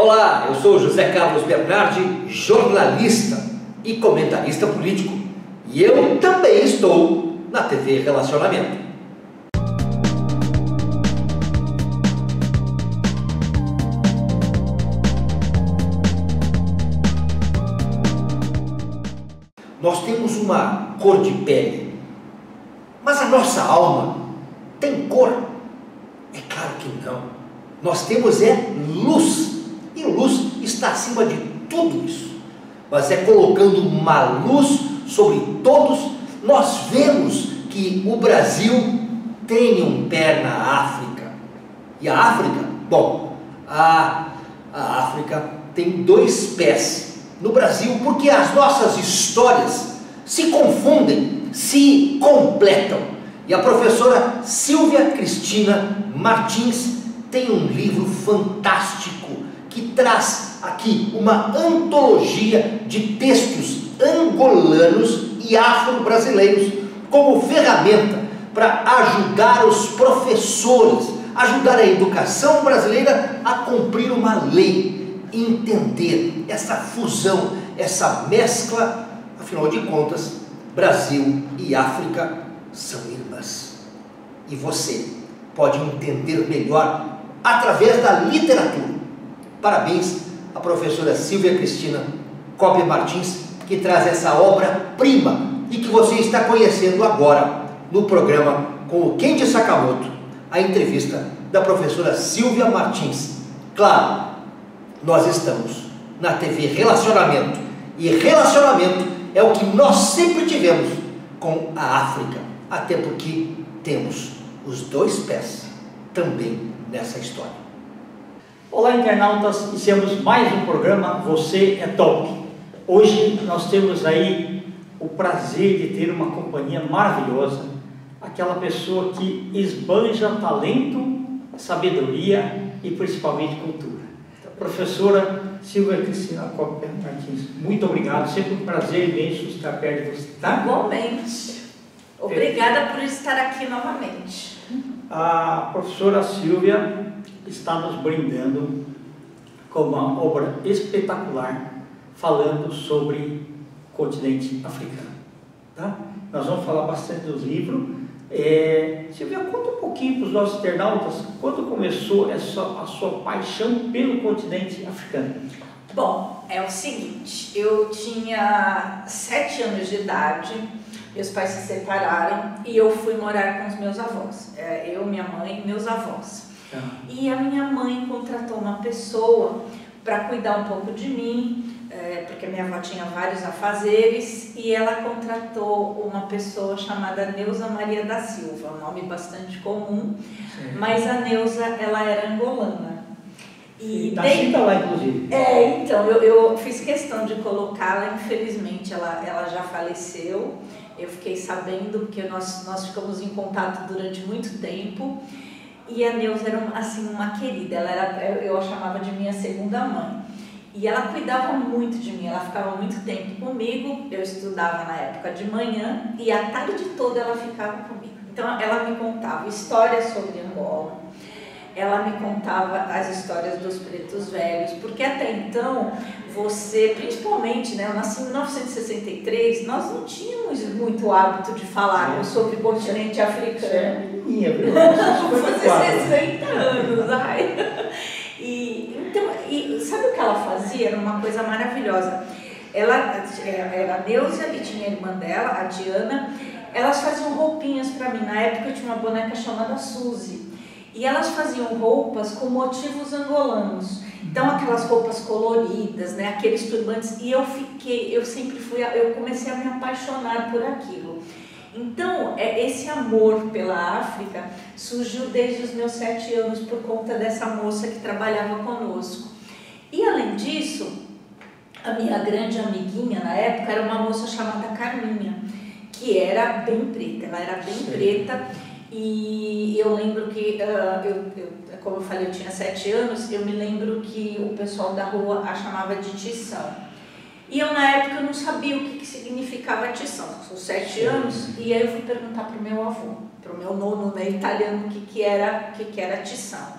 Olá, eu sou José Carlos Bernardi, jornalista e comentarista político. E eu também estou na TV Relacionamento. Nós temos uma cor de pele, mas a nossa alma tem cor? É claro que não. Nós temos luz, e luz está acima de tudo isso. Mas colocando uma luz sobre todos, nós vemos que o Brasil tem um pé na África. E a África? Bom, a África tem 2 pés no Brasil, porque as nossas histórias se confundem, se completam. E a professora Silvia Cristina Martins tem um livro fantástico que traz aqui uma antologia de textos angolanos e afro-brasileiros como ferramenta para ajudar os professores, ajudar a educação brasileira a cumprir uma lei, entender essa fusão, essa mescla. Afinal de contas, Brasil e África são irmãs. E você pode entender melhor através da literatura. Parabéns à professora Silvia Cristina Coppe Martins, que traz essa obra-prima e que você está conhecendo agora no programa com o Kendi Sakamoto, a entrevista da professora Silvia Martins. Claro, nós estamos na TV Relacionamento, e relacionamento é o que nós sempre tivemos com a África, até porque temos os 2 pés também nessa história. Olá, internautas, iniciamos mais um programa Você é Top. Hoje nós temos aí o prazer de ter uma companhia maravilhosa, aquela pessoa que esbanja talento, sabedoria e principalmente cultura. Professora Silvia Cristina Coppe Martins, muito obrigado, sempre um prazer imenso estar perto de você, tá? Igualmente. Obrigada por estar aqui novamente. A professora Silvia está nos brindando com uma obra espetacular falando sobre o continente africano, tá? Nós vamos falar bastante do livro. Silvia, conta um pouquinho para os nossos internautas quando começou a sua paixão pelo continente africano. Bom, é o seguinte, eu tinha 7 anos de idade, meus pais se separaram e eu fui morar com os meus avós, eu, minha mãe e meus avós. E a minha mãe contratou uma pessoa para cuidar um pouco de mim, porque minha avó tinha vários afazeres, e ela contratou uma pessoa chamada Neuza Maria da Silva, um nome bastante comum. Sim. Mas a Neuza, ela era angolana. E nascida lá, inclusive. Então, eu fiz questão de colocá-la, infelizmente ela já faleceu, eu fiquei sabendo, porque nós ficamos em contato durante muito tempo. E a Neuza era assim, uma querida, eu a chamava de minha segunda mãe. E ela cuidava muito de mim, ela ficava muito tempo comigo, eu estudava na época de manhã e a tarde toda ela ficava comigo. Então ela me contava histórias sobre Angola, ela me contava as histórias dos pretos velhos, porque até então você, principalmente, né, eu nasci em 1963, nós não tínhamos muito hábito de falar sobre o continente africano. Vou fazer 60 anos, ai. E sabe o que ela fazia? Era uma coisa maravilhosa. Ela era a Neuza e tinha a irmã dela, a Diana. Elas faziam roupinhas para mim. Na época eu tinha uma boneca chamada Suzy. E elas faziam roupas com motivos angolanos. Então aquelas roupas coloridas, né, aqueles turbantes. E eu comecei a me apaixonar por aquilo. Então, esse amor pela África surgiu desde os meus 7 anos por conta dessa moça que trabalhava conosco. E além disso, a minha grande amiguinha na época era uma moça chamada Carminha, que era bem preta, ela era bem preta. E eu lembro que, como eu falei, eu tinha 7 anos, eu me lembro que o pessoal da rua a chamava de Tição. E eu, na época, eu não sabia o que significava tição. São 7 anos, e aí eu fui perguntar para o meu avô, para o meu nono, né, italiano, o que era tição.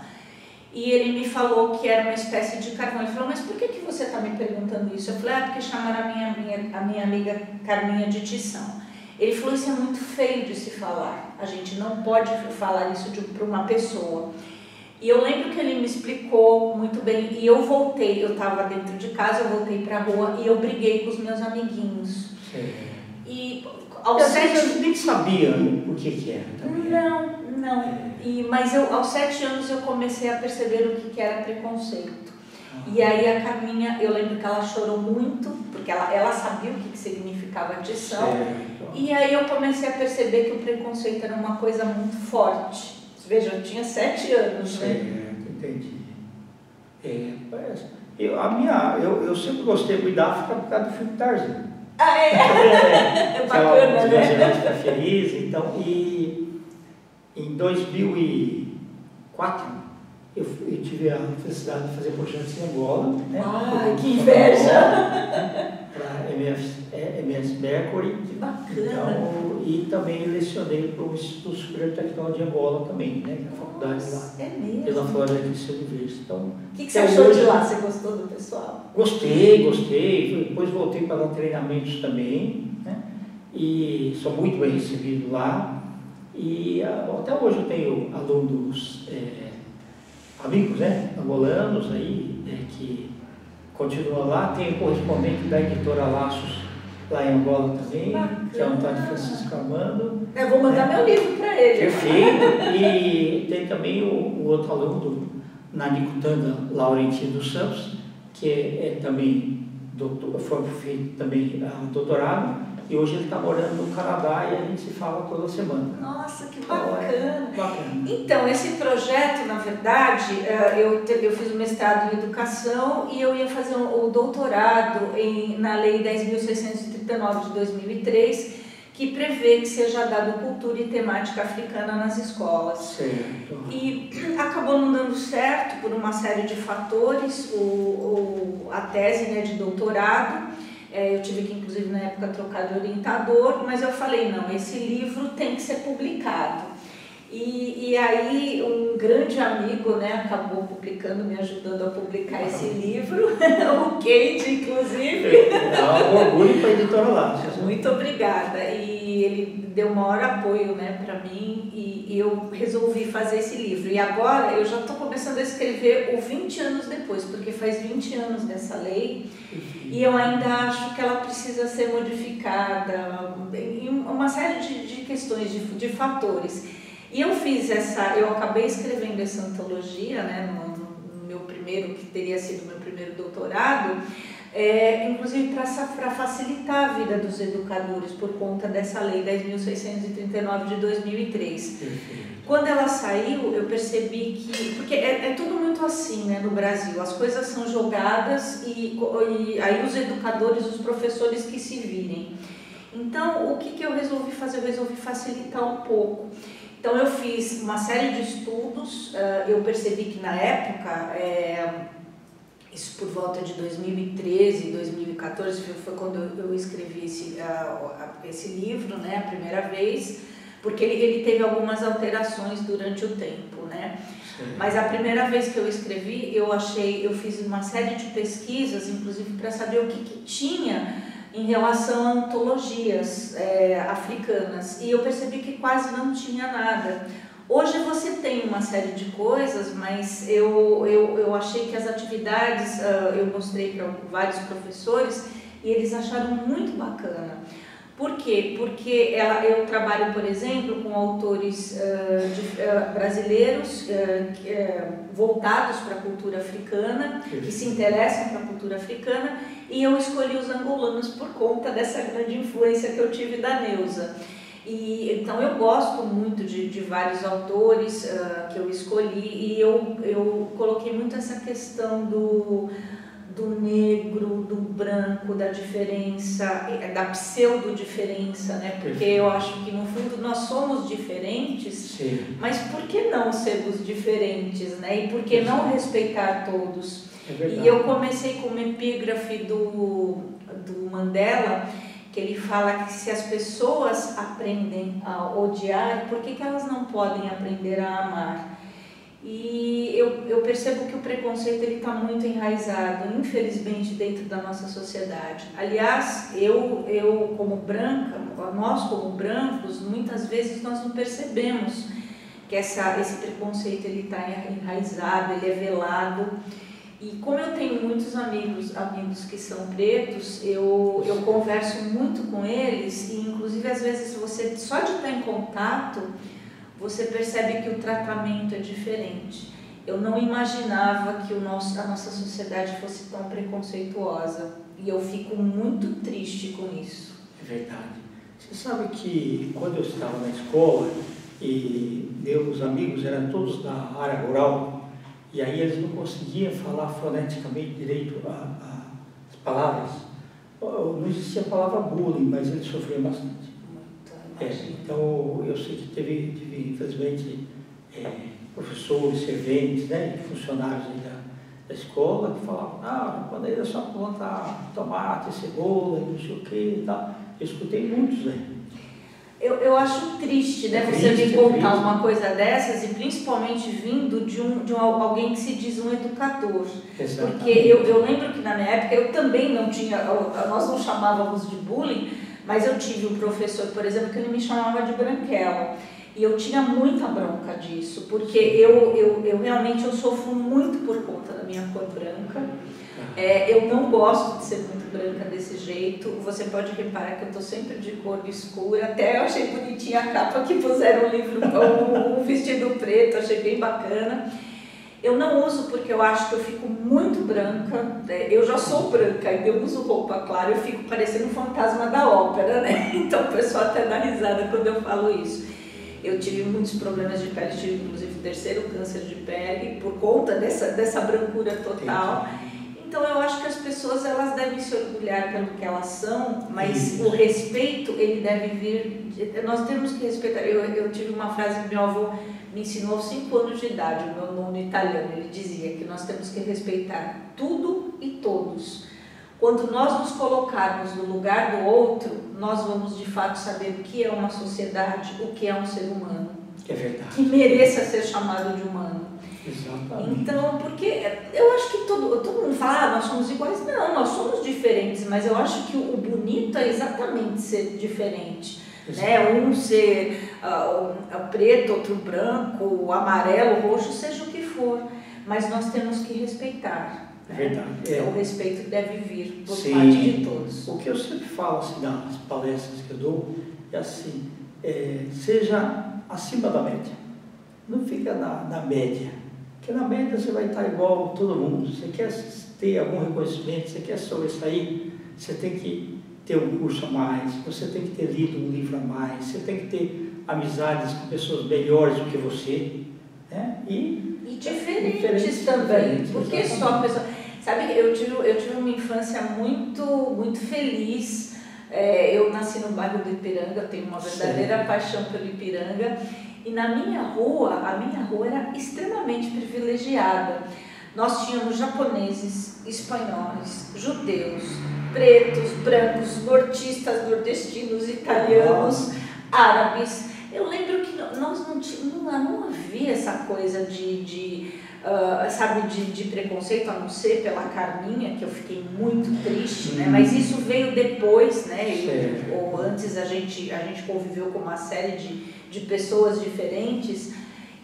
e ele me falou que era uma espécie de carvão. Ele falou, mas por que você está me perguntando isso? Eu falei, porque chamaram a minha amiga Carminha de Tição. Ele falou, isso é muito feio de se falar, a gente não pode falar isso para uma pessoa. E eu lembro que ele me explicou muito bem, e eu voltei, eu estava dentro de casa, eu voltei para a rua e eu briguei com os meus amiguinhos. Sim. E aos 7 anos nem sabia o que era também. Não. Mas aos 7 anos eu comecei a perceber o que era preconceito. E aí a Carminha, eu lembro que ela chorou muito, porque ela sabia o que significava Tição. E aí eu comecei a perceber que o preconceito era uma coisa muito forte. Veja, eu tinha 7 anos, né? Entendi. Eu sempre gostei muito da África por causa do filme Tarzan. Ah, é bacana, né? Fica feliz, então, e em 2004 eu tive a felicidade de fazer projetos em Angola, né? Que inveja! Para MS Mercury. Que bacana! Então, e também lecionei para o Instituto Superior Tecnológico de Angola também, né? A faculdade lá. É mesmo? Pela Flora de Universidade. Então, o que você achou de lá? Você gostou do pessoal? Gostei. Depois voltei para dar treinamentos também, né? E sou muito bem recebido lá. E até hoje eu tenho alunos, amigos, né? Angolanos aí, que continuam lá. Tenho correspondente da editora Laços lá em Angola também, que é o Antônio Francisco Armando. Eu vou mandar meu livro para ele. Perfeito. E tem também o outro aluno, Nanicutanga Laurentino dos Santos, que também foi feito também doutorado, e hoje ele está morando no Canadá e a gente se fala toda semana. Nossa, que bacana! Bacana. Então, esse projeto, na verdade, eu fiz o mestrado em educação e eu ia fazer o doutorado na Lei 10.639 de 2003, que prevê que seja dado cultura e temática africana nas escolas. Certo. E acabou não dando certo por uma série de fatores, a tese, né, de doutorado. Eu tive que, inclusive, na época, trocar de orientador, mas eu falei, não, esse livro tem que ser publicado. E aí um grande amigo, né, acabou publicando, me ajudando a publicar esse livro, o Kate, inclusive. É um orgulho para a editora lá. Muito obrigada. E ele deu o maior apoio, né, para mim, e eu resolvi fazer esse livro. E agora eu já estou começando a escrever o 20 anos depois, porque faz 20 anos dessa lei, e eu ainda acho que ela precisa ser modificada em uma série de questões, de fatores. E eu acabei escrevendo essa antologia, né, no meu primeiro, que teria sido meu primeiro doutorado, inclusive para facilitar a vida dos educadores, por conta dessa lei 10.639 de 2003. Quando ela saiu, eu percebi que... Porque é tudo muito assim, né, no Brasil, as coisas são jogadas e aí os educadores, os professores que se virem. Então, o que eu resolvi fazer? Eu resolvi facilitar um pouco. Então eu fiz uma série de estudos, eu percebi que na época, isso por volta de 2013, 2014, foi quando eu escrevi esse livro, né, a primeira vez, porque ele teve algumas alterações durante o tempo, né? Sim. Mas a primeira vez que eu escrevi, eu fiz uma série de pesquisas, inclusive para saber o que tinha em relação a antologias africanas, e eu percebi que quase não tinha nada. Hoje você tem uma série de coisas, mas eu achei que as atividades, eu mostrei para vários professores e eles acharam muito bacana. Por quê? Porque eu trabalho, por exemplo, com autores brasileiros voltados para a cultura africana, que se interessam para a cultura africana, e eu escolhi os angolanos por conta dessa grande influência que eu tive da Neuza. Então eu gosto muito de vários autores que eu escolhi, e eu coloquei muito essa questão do negro, do branco, da diferença, da pseudo-diferença, né? Porque eu acho que no fundo nós somos diferentes, sim, mas por que não sermos diferentes, né? E por que não respeitar todos? E eu comecei com uma epígrafe do Mandela, que ele fala que se as pessoas aprendem a odiar, por que elas não podem aprender a amar? E eu percebo que o preconceito está muito enraizado, infelizmente, dentro da nossa sociedade. Aliás, eu como branca, nós como brancos, muitas vezes nós não percebemos que esse preconceito está enraizado, ele é velado. E como eu tenho muitos amigos que são pretos, eu converso muito com eles, e inclusive às vezes você, só de estar em contato, você percebe que o tratamento é diferente. Eu não imaginava que a nossa sociedade fosse tão preconceituosa, e eu fico muito triste com isso. É verdade. Você sabe que quando eu estava na escola, e meus amigos eram todos da área rural, e aí eles não conseguiam falar foneticamente direito as palavras. Não existia a palavra bullying, mas eles sofriam bastante. Então eu sei que teve infelizmente, professores, serventes, né, funcionários da escola que falavam, quando aí é só plantar tomate, cebola, não sei o que e tal. Eu escutei muitos, né? Eu acho triste, né, você me contar uma coisa dessas, e principalmente vindo de alguém que se diz um educador. Exatamente. Porque eu lembro que na minha época eu também não tinha, nós não chamávamos de bullying, mas eu tive um professor, por exemplo, que ele me chamava de branquela. E eu tinha muita bronca disso, porque eu realmente sofro muito por conta da minha cor branca. Eu não gosto de ser muito branca desse jeito. Você pode reparar que eu estou sempre de cor escura. Até eu achei bonitinha a capa que puseram um vestido preto, achei bem bacana. Eu não uso porque eu acho que eu fico muito branca. Eu já sou branca, e eu uso roupa clara, eu fico parecendo um fantasma da ópera, né? Então o pessoal até dá risada quando eu falo isso. Eu tive muitos problemas de pele, tive inclusive o 3º câncer de pele por conta dessa brancura total. Então eu acho que as pessoas, elas devem se orgulhar pelo que elas são, mas o respeito, ele deve vir, nós temos que respeitar. Eu tive uma frase que meu avô me ensinou aos 5 anos de idade, o meu nome italiano, ele dizia que nós temos que respeitar tudo e todos. Quando nós nos colocarmos no lugar do outro, nós vamos de fato saber o que é uma sociedade, o que é um ser humano. É verdade. Que mereça ser chamado de humano. Exatamente. Então, porque eu acho que todo mundo fala, nós somos iguais. Não, nós somos diferentes, mas eu acho que o bonito é exatamente ser diferente. Né? Um ser preto, outro branco, amarelo, roxo, seja o que for. Mas nós temos que respeitar. É verdade. O respeito deve vir por parte de todos. O que eu sempre falo assim, nas palestras que eu dou é assim, seja acima da média. Não fica na média. Porque na média você vai estar igual a todo mundo. Você quer ter algum reconhecimento, você quer sobressair, você tem que ter um curso a mais, você tem que ter lido um livro a mais, você tem que ter amizades com pessoas melhores do que você, né? E diferentes também. Porque só a pessoa... Sabe, eu tive uma infância muito, muito feliz. Eu nasci no bairro do Ipiranga, eu tenho uma verdadeira paixão pelo Ipiranga. E na minha rua, a minha rua era extremamente privilegiada. Nós tínhamos japoneses, espanhóis, judeus, pretos, brancos, nortistas, nordestinos, italianos, árabes. Eu lembro que nós não havia essa coisa de preconceito, a não ser pela Carminha, que eu fiquei muito triste, né? Mas isso veio depois, né? Ou antes a gente conviveu com uma série de pessoas diferentes,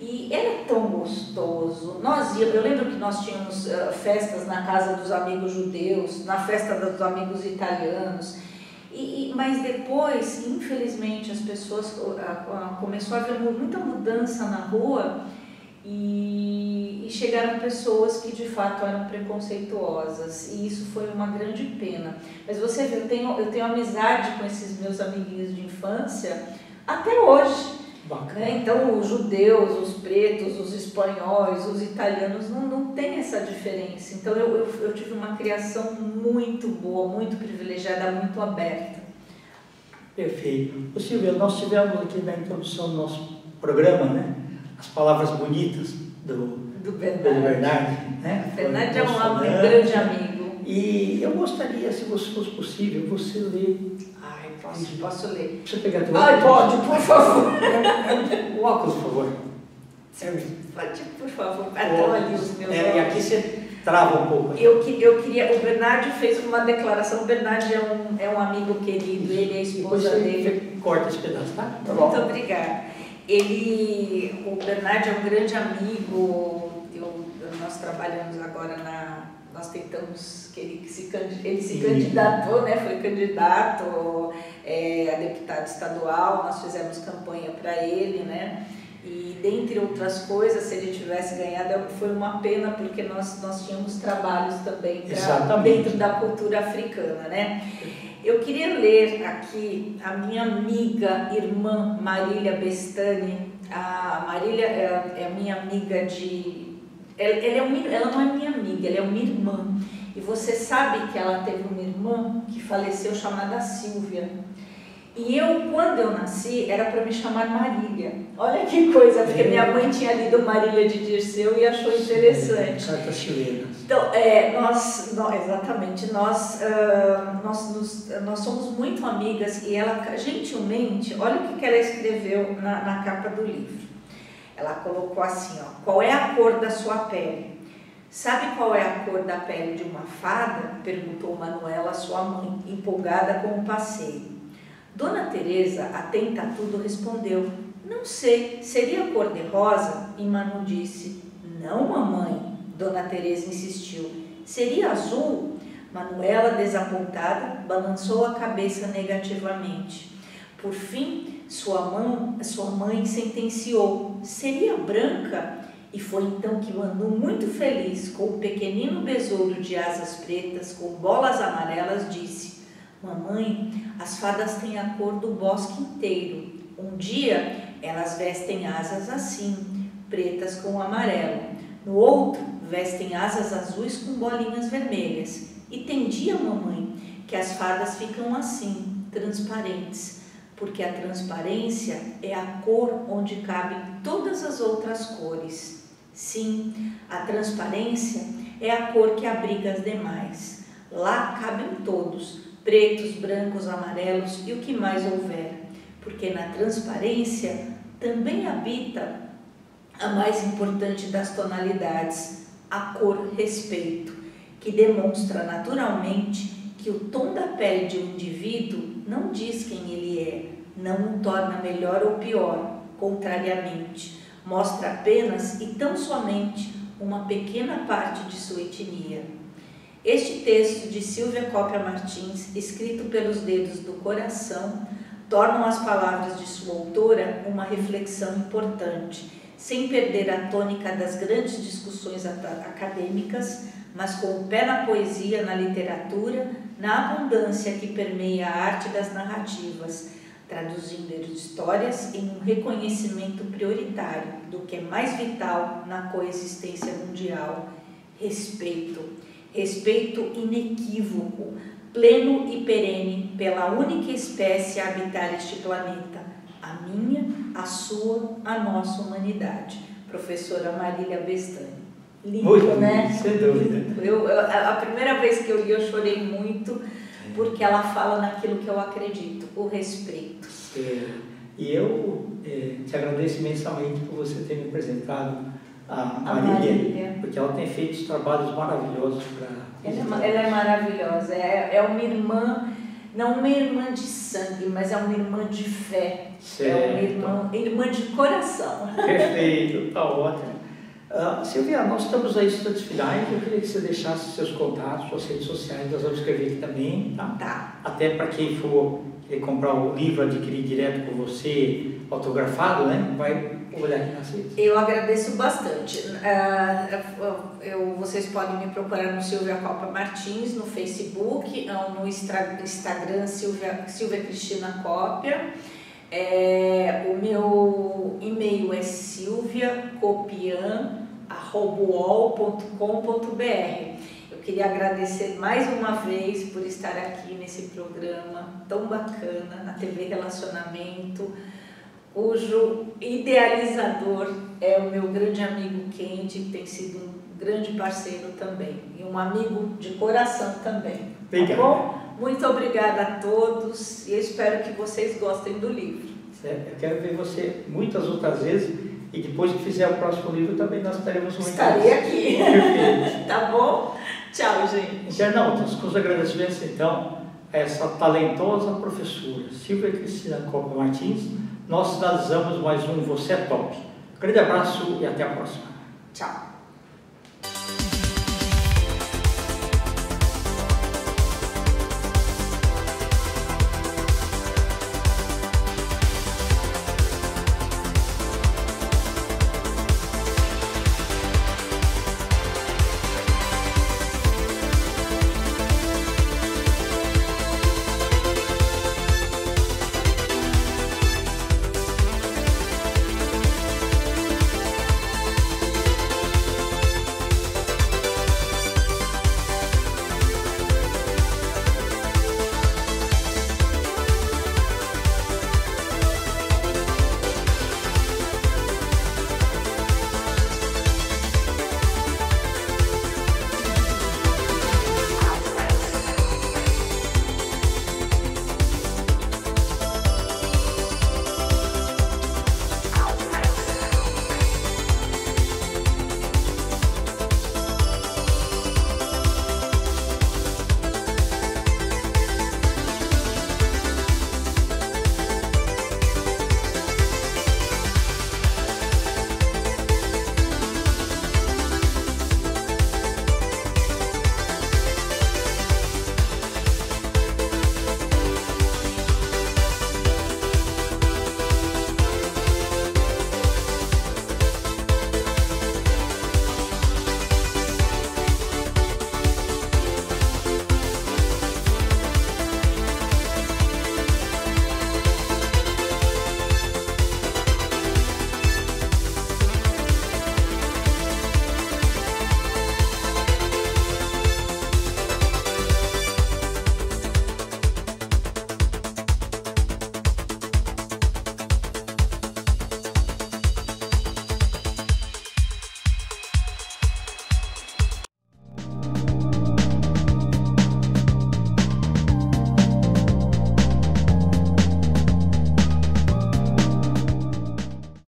e era tão gostoso. Eu lembro que nós tínhamos festas na casa dos amigos judeus, na festa dos amigos italianos, mas depois, infelizmente, as pessoas começou a haver muita mudança na rua, e chegaram pessoas que de fato eram preconceituosas, e isso foi uma grande pena. Mas você vê, eu tenho amizade com esses meus amiguinhos de infância até hoje. Né? Então os judeus, os pretos, os espanhóis, os italianos não tem essa diferença. Então eu tive uma criação muito boa, muito privilegiada, muito aberta. Perfeito. Silvia, nós tivemos aqui na introdução do nosso programa, né, as palavras bonitas do Bernardi, né? Bernardi é um grande amigo. E eu gostaria, se fosse possível, você ler. Posso ler? Você pegar teu óculos? Pode, por favor. O óculos, por favor. Pode, por favor, estão ali os meus olhos. E aqui você trava um pouco. Eu queria, o Bernardo fez uma declaração, o Bernardo é um amigo querido, ele é a esposa dele. Corta esse pedaço, tá? Muito obrigada. O Bernardo é um grande amigo, nós trabalhamos agora nós tentamos que ele se candidatou, né? Foi candidato a deputado estadual, nós fizemos campanha para ele, né? E dentre outras coisas, se ele tivesse ganhado, foi uma pena, porque nós tínhamos trabalhos também dentro da cultura africana, né? Eu queria ler aqui a minha amiga, irmã Marília Bestani. A Marília é minha amiga ela não é minha amiga, ela é uma irmã. E você sabe que ela teve uma irmã que faleceu chamada Silvia. E quando eu nasci, era para me chamar Marília. Olha que coisa, porque minha mãe tinha lido Marília de Dirceu e achou interessante. Cartas chilenas. Então, exatamente, nós somos muito amigas e ela, gentilmente, olha o que ela escreveu na capa do livro. Ela colocou assim, ó: qual é a cor da sua pele? Sabe qual é a cor da pele de uma fada? Perguntou Manuela, sua mãe, empolgada com o passeio. Dona Teresa, atenta a tudo, respondeu: não sei, seria cor-de-rosa? E Manu disse: não, mamãe. Dona Teresa insistiu: seria azul? Manuela, desapontada, balançou a cabeça negativamente. Por fim, sua mãe sentenciou: seria branca? E foi então que Manu, muito feliz, com um pequenino besouro de asas pretas com bolas amarelas, disse: mamãe, as fadas têm a cor do bosque inteiro. Um dia elas vestem asas assim, pretas com amarelo. No outro, vestem asas azuis com bolinhas vermelhas. E tem dia, mamãe, que as fadas ficam assim, transparentes, porque a transparência é a cor onde cabem todas as outras cores. Sim, a transparência é a cor que abriga as demais. Lá cabem todos, pretos, brancos, amarelos e o que mais houver, porque na transparência também habita a mais importante das tonalidades, a cor respeito, que demonstra naturalmente que o tom da pele de um indivíduo não diz quem ele é, não o torna melhor ou pior, contrariamente, mostra apenas e tão somente uma pequena parte de sua etnia. Este texto de Silvia Cópia Martins, escrito pelos dedos do coração, tornam as palavras de sua autora uma reflexão importante, sem perder a tônica das grandes discussões acadêmicas, mas com o pé na poesia, na literatura, na abundância que permeia a arte das narrativas, traduzindo histórias em um reconhecimento prioritário do que é mais vital na coexistência mundial: respeito. Respeito inequívoco, pleno e perene pela única espécie a habitar este planeta, a minha, a sua, a nossa humanidade. Professora Marília Bestani. Lindo, muito, né? Sem dúvida. A primeira vez que eu li, eu chorei muito, porque ela fala naquilo que eu acredito, o respeito. E eu te agradeço imensamente por você ter me apresentado a Marília, porque ela tem feito trabalhos maravilhosos para... Ela é maravilhosa, é uma irmã, não uma irmã de sangue, mas é uma irmã de fé, certo. É uma irmã de coração. Perfeito, está ótimo. Silvia, nós estamos aí instantes finais, eu queria que você deixasse seus contatos, suas redes sociais, nós vamos escrever aqui também, tá? Tá. Até para quem for comprar o livro, adquirir direto com você, autografado, né? Vai olhar aqui nas redes. Eu agradeço bastante. Vocês podem me procurar no Silvia Cópia Martins, no Facebook, no Instagram Silvia Cristina Cópia. O meu e-mail é silviacopian@uol.com.br. Eu queria agradecer mais uma vez por estar aqui nesse programa tão bacana, na TV Relacionamento, cujo idealizador é o meu grande amigo Kendi, que tem sido um grande parceiro também, e um amigo de coração também. Obrigado. Tá bom? Muito obrigada a todos e eu espero que vocês gostem do livro. Eu quero ver você muitas outras vezes E depois que fizer o próximo livro, também nós teremos um Estarei aqui. Perfeito. Tá bom? Tchau, gente. Internautas, com os agradecimentos, então, a essa talentosa professora, Silvia Cristina Copa Martins, nós finalizamos mais um Você é Top. Um grande abraço e até a próxima.